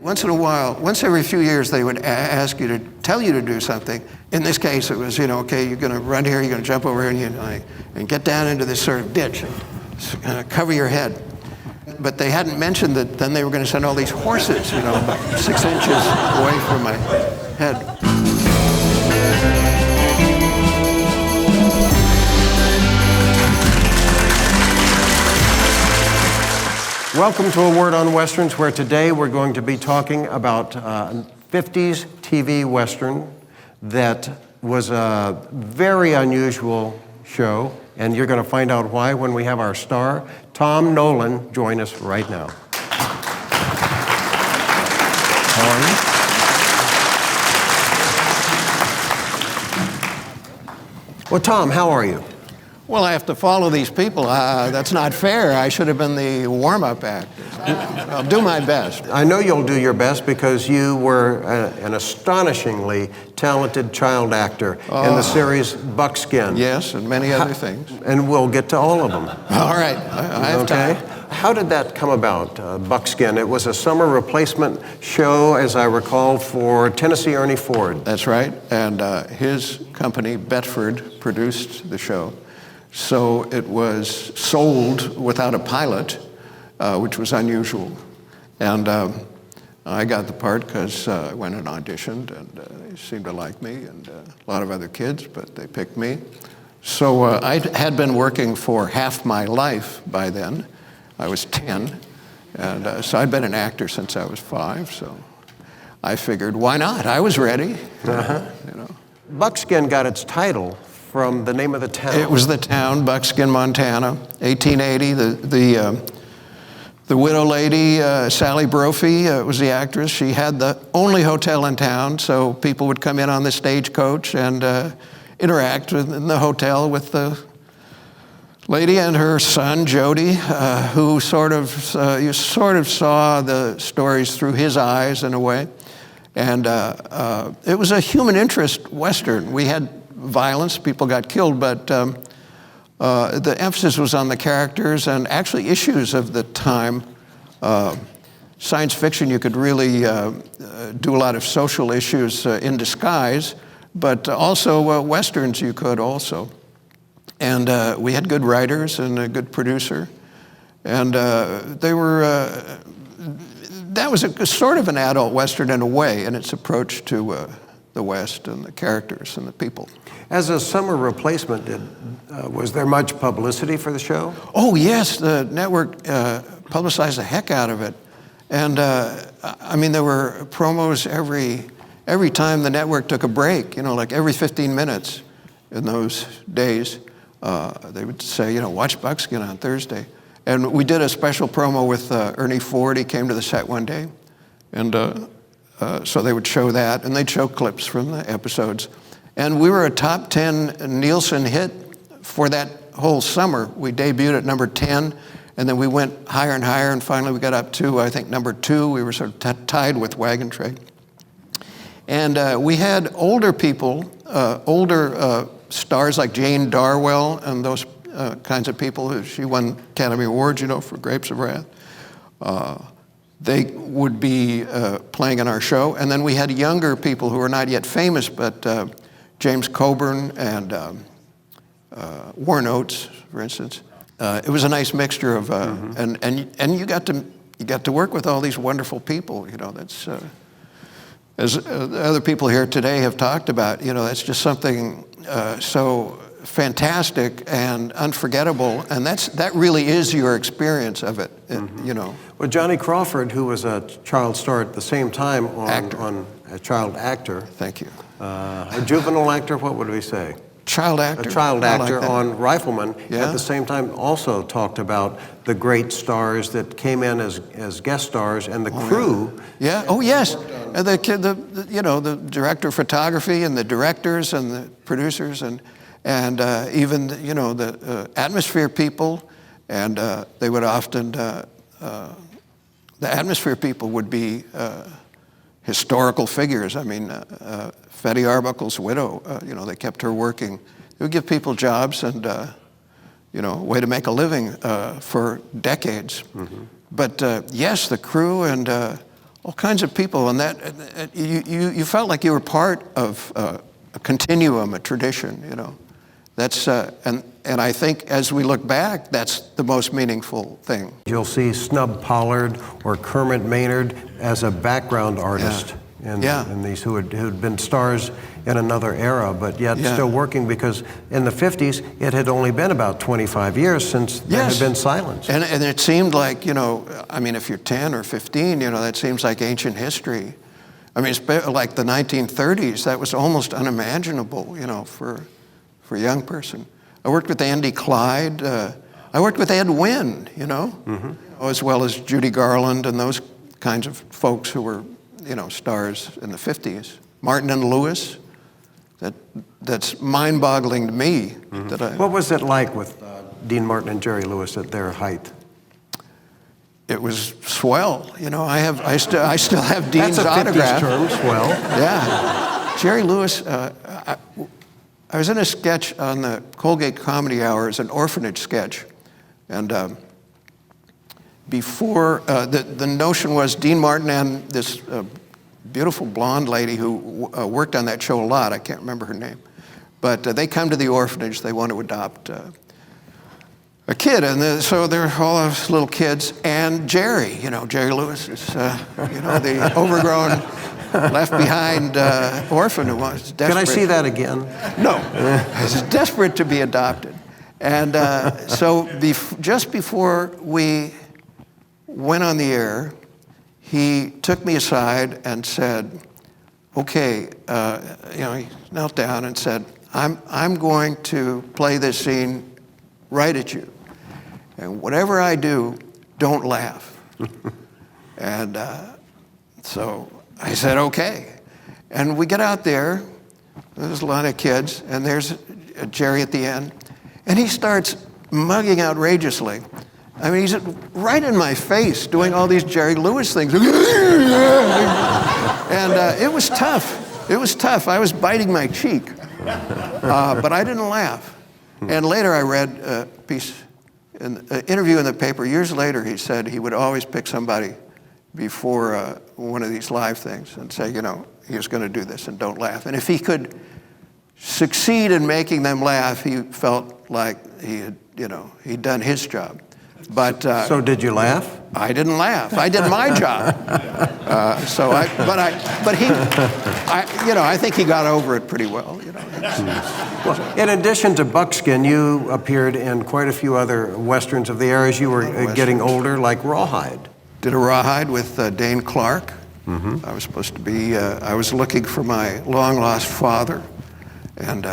Once in a while, once every few years, they would ask you to tell you to do something. In this case, it was, okay, you're going to run here, you're going to jump over here, and get down into this sort of ditch and cover your head. But they hadn't mentioned that then they were going to send all these horses, about 6 inches away from my head. Welcome to A Word on Westerns, where today we're going to be talking about 50s TV Western that was a very unusual show, and you're going to find out why when we have our star, Tom Nolan, join us right now. Well, Tom, how are you? Well, I have to follow these people. That's not fair. I should have been the warm-up act. I'll do my best. I know you'll do your best because you were an astonishingly talented child actor in the series Buckskin. Yes, and many other things. And we'll get to all of them. All right, I have time. How did that come about, Buckskin? It was a summer replacement show, as I recall, for Tennessee Ernie Ford. That's right, and his company, Bedford, produced the show. So it was sold without a pilot, which was unusual. And I got the part because I went and auditioned, and they seemed to like me, and a lot of other kids, but they picked me. So I had been working for half my life by then. I was 10, and so I'd been an actor since I was 5, so I figured, why not? I was ready. Buckskin got its title from the name of the town. It was the town, Buckskin, Montana, 1880. The widow lady, Sally Brophy, was the actress. She had the only hotel in town, so people would come in on the stagecoach and interact in the hotel with the lady and her son, Jody, who you sort of saw the stories through his eyes in a way. And it was a human interest Western. We had violence, people got killed, but the emphasis was on the characters and actually issues of the time. Science fiction, you could really do a lot of social issues in disguise, but also Westerns you could also. And we had good writers and a good producer, and they were, that was a sort of an adult Western in a way in its approach to the West and the characters and the people. As a summer replacement, was there much publicity for the show? Oh, yes. The network publicized the heck out of it. And, I mean, there were promos every time the network took a break, like every 15 minutes in those days. They would say, watch Buckskin on Thursday. And we did a special promo with Ernie Ford. He came to the set one day. And so they would show that, and they'd show clips from the episodes. And we were a top 10 Nielsen hit for that whole summer. We debuted at number 10, and then we went higher and higher, and finally we got up to, I think, number 2. We were sort of tied with Wagon Train. And we had older people, older stars like Jane Darwell and those kinds of people. She won Academy Awards, for Grapes of Wrath. They would be playing in our show. And then we had younger people who were not yet famous, but James Coburn and Warren Oates, for instance. It was a nice mixture of, and you got to work with all these wonderful people. That's as other people here today have talked about. That's just something so fantastic and unforgettable, and that really is your experience of it. Well, Johnny Crawford, who was a child star at the same time on a child actor. Thank you. A juvenile actor, what would we say? Child actor. A child actor like on Rifleman. Yeah. At the same time, also talked about the great stars that came in as guest stars and the crew. Yeah. Oh, yes. And the director of photography and the directors and the producers and even the atmosphere people, and they would often the atmosphere people would be historical figures. I mean, Fetty Arbuckle's widow, they kept her working. They would give people jobs and, a way to make a living for decades. Mm-hmm. But yes, the crew and all kinds of people, and that you felt like you were part of a continuum, a tradition, you know. That's and I think as we look back, that's the most meaningful thing. You'll see Snub Pollard or Kermit Maynard as a background artist in these who'd been stars in another era, but yet still working, because in the 50s it had only been about 25 years since they had been silenced. And it seemed like, you know, I mean, if you're 10 or 15, you know, that seems like ancient history. I mean, it's like the 1930s, that was almost unimaginable, you know, for a young person. I worked with Andy Clyde. I worked with Ed Wynn, you know, as well as Judy Garland and those kinds of folks who were, you know, stars in the 50s. Martin and Lewis. That's mind-boggling to me. What was it like with Dean Martin and Jerry Lewis at their height? It was swell. You know, I still have Dean's autograph. That's a 50s term, swell. Yeah. Jerry Lewis, I was in a sketch on the Colgate Comedy Hour, as an orphanage sketch. And before, the notion was Dean Martin and this beautiful blonde lady who worked on that show a lot, I can't remember her name, but they come to the orphanage, they want to adopt a kid, and so they're all those little kids, and Jerry, you know, Jerry Lewis is, you know, the overgrown, left behind orphan who was desperate. Can I see that again? No, he's desperate to be adopted. And so just before we went on the air, he took me aside and said, okay, you know, he knelt down and said, I'm going to play this scene right at you. And whatever I do, don't laugh. And so I said, okay. And we get out there, there's a lot of kids, and there's Jerry at the end, and he starts mugging outrageously. I mean, he's right in my face doing all these Jerry Lewis things. And it was tough. It was tough. I was biting my cheek. But I didn't laugh. And later I read a piece, an interview in the paper. Years later, he said he would always pick somebody before one of these live things and say, you know, he was going to do this and don't laugh. And if he could succeed in making them laugh, he felt like he had, you know, he'd done his job. But so did you laugh? I didn't laugh. I did my job. You know, I think he got over it pretty well. You know. Well, in addition to Buckskin, you appeared in quite a few other westerns of the era as you were getting older, like Rawhide. Did a Rawhide with Dane Clark. I was supposed to be. I was looking for my long-lost father, and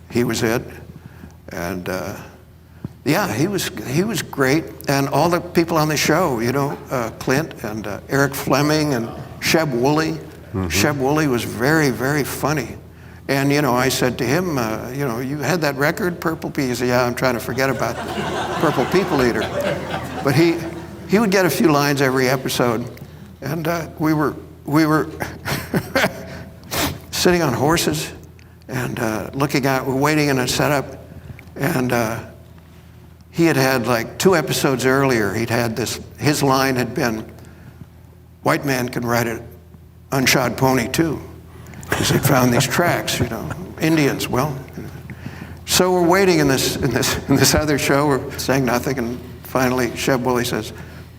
he was it. And yeah, he was great, and all the people on the show, you know, Clint and Eric Fleming and Sheb Woolley. Sheb Woolley was very, very funny. And, you know, I said to him, you know, you had that record, Purple People? He said, yeah, I'm trying to forget about the Purple People Eater. But he would get a few lines every episode, and we were sitting on horses and looking out, we're waiting in a setup, and he had like 2 episodes earlier, he'd had this, his line had been, white man can ride an unshod pony too. Because they found these tracks, you know, Indians, well. So we're waiting in this other show, we're saying nothing, and finally Sheb Woolley says,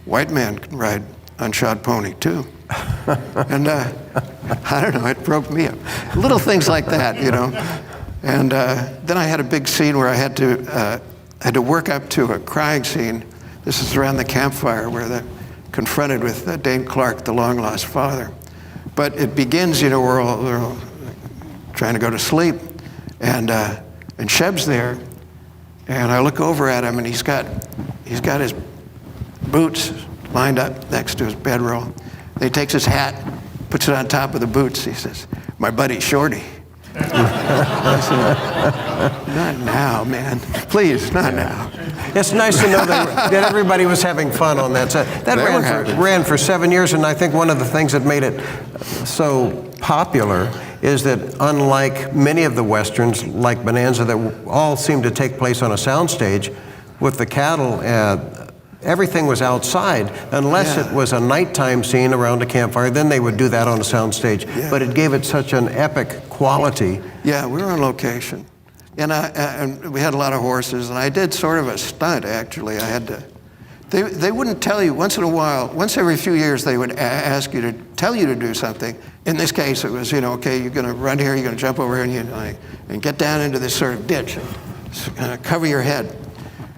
white man can ride unshod pony too. And I don't know, it broke me up. Little things like that, you know. And then I had a big scene where I had to work up to a crying scene. This is around the campfire where they're confronted with Dane Clark, the long-lost father. But it begins, you know, we're all trying to go to sleep, and Sheb's there, and I look over at him, and he's got his boots lined up next to his bedroll. And he takes his hat, puts it on top of the boots. He says, "My buddy Shorty." I said, not now, man. Please, not now. It's nice to know that everybody was having fun on that set. That ran for 7 years, and I think one of the things that made it so popular is that unlike many of the westerns, like Bonanza, that all seem to take place on a soundstage, with the cattle, everything was outside, unless it was a nighttime scene around a campfire. Then they would do that on a soundstage. But it gave it such an epic quality. Yeah, we were on location. And we had a lot of horses, and I did sort of a stunt, actually. I had to, they wouldn't tell you, once in a while, once every few years, they would ask you to tell you to do something. In this case, it was, okay, you're gonna run here, you're gonna jump over here, and get down into this sort of ditch, and cover your head.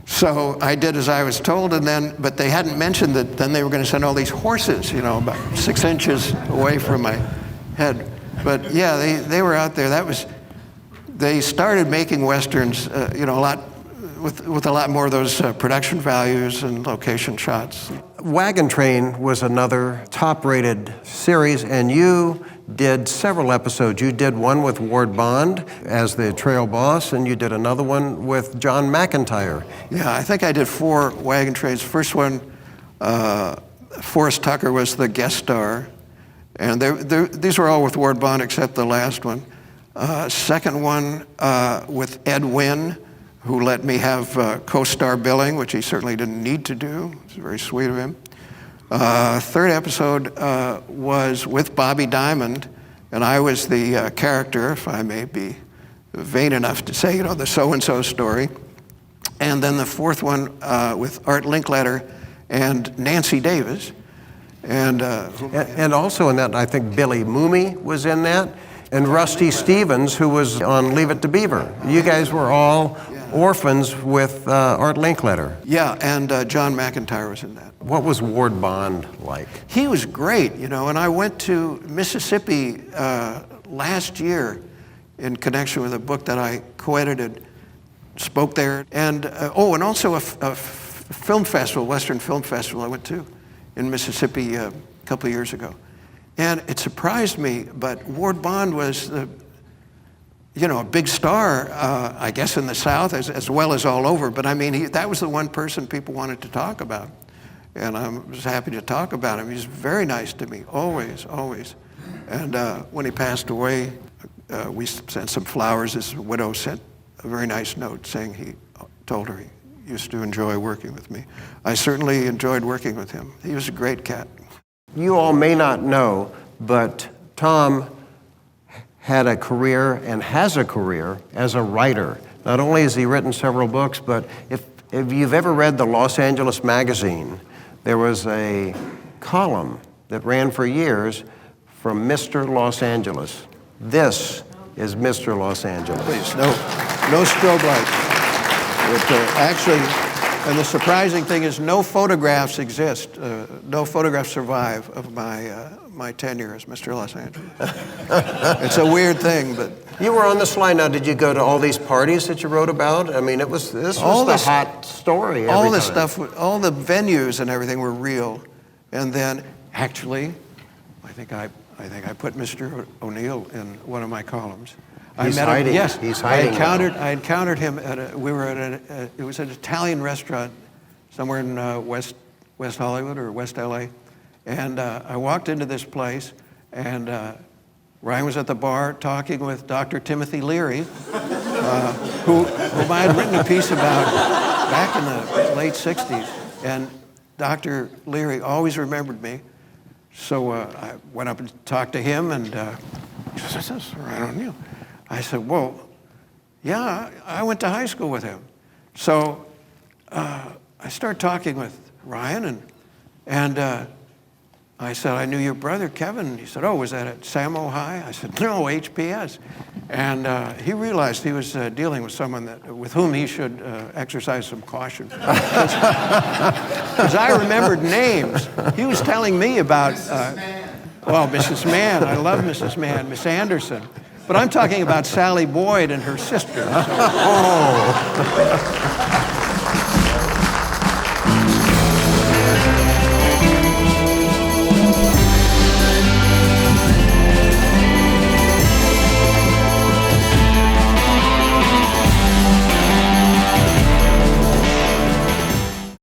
So I did as I was told, but they hadn't mentioned that then they were gonna send all these horses, about 6 inches away from my head. But yeah, they were out there. They started making Westerns, a lot, with a lot more of those production values and location shots. Wagon Train was another top-rated series, and you did several episodes. You did one with Ward Bond as the trail boss, and you did another one with John McIntyre. Yeah, I think I did 4 Wagon Trains. First one, Forrest Tucker was the guest star, and these were all with Ward Bond except the last one. Second one with Ed Wynn, who let me have co-star billing, which he certainly didn't need to do. It was very sweet of him. Third episode was with Bobby Diamond, and I was the character, if I may be vain enough to say, the so-and-so story. And then the fourth one with Art Linkletter and Nancy Davis. And also in that, I think Billy Mooney was in that, and Rusty Stevens, who was on Leave It to Beaver. You guys were all orphans with Art Linkletter. Yeah, and John McIntyre was in that. What was Ward Bond like? He was great, and I went to Mississippi last year in connection with a book that I co-edited, spoke there, and also a film festival, Western Film Festival I went to in Mississippi a couple of years ago. And it surprised me, but Ward Bond was a big star, I guess in the South as well as all over. But I mean, that was the one person people wanted to talk about. And I was happy to talk about him. He was very nice to me, always, always. And when he passed away, we sent some flowers. His widow sent a very nice note saying he told her he used to enjoy working with me. I certainly enjoyed working with him. He was a great cat. You all may not know, but Tom had a career and has a career as a writer. Not only has he written several books, but if you've ever read the Los Angeles Magazine, there was a column that ran for years from Mr. Los Angeles. This is Mr. Los Angeles. Please, no strobe lights. Actually, and the surprising thing is no photographs exist. No photographs survive of my tenure as Mr. Los Angeles. It's a weird thing, but... You were on the slide. Now, did you go to all these parties that you wrote about? I mean, this was the hot story. All the stuff, all the venues and everything were real. And then, actually, I think I put Mr. O'Neill in one of my columns. He's I met hiding. him. Yes, he's hiding. I encountered him we were at it was an Italian restaurant somewhere in West Hollywood or West LA, and I walked into this place, and Ryan was at the bar talking with Dr. Timothy Leary, whom I had written a piece about back in the late '60s, and Dr. Leary always remembered me. So I went up and talked to him, and he says, "This is Ryan O'Neill." I said, "Well, yeah, I went to high school with him." So I started talking with Ryan, and I said, "I knew your brother, Kevin." He said, "Oh, was that at Samo High?" I said, "No, HPS." And he realized he was dealing with someone with whom he should exercise some caution. Because I remembered names. He was telling me about, Mrs. Mann. I love Mrs. Mann, Miss Anderson. But I'm talking about Sally Boyd and her sister. So. Oh.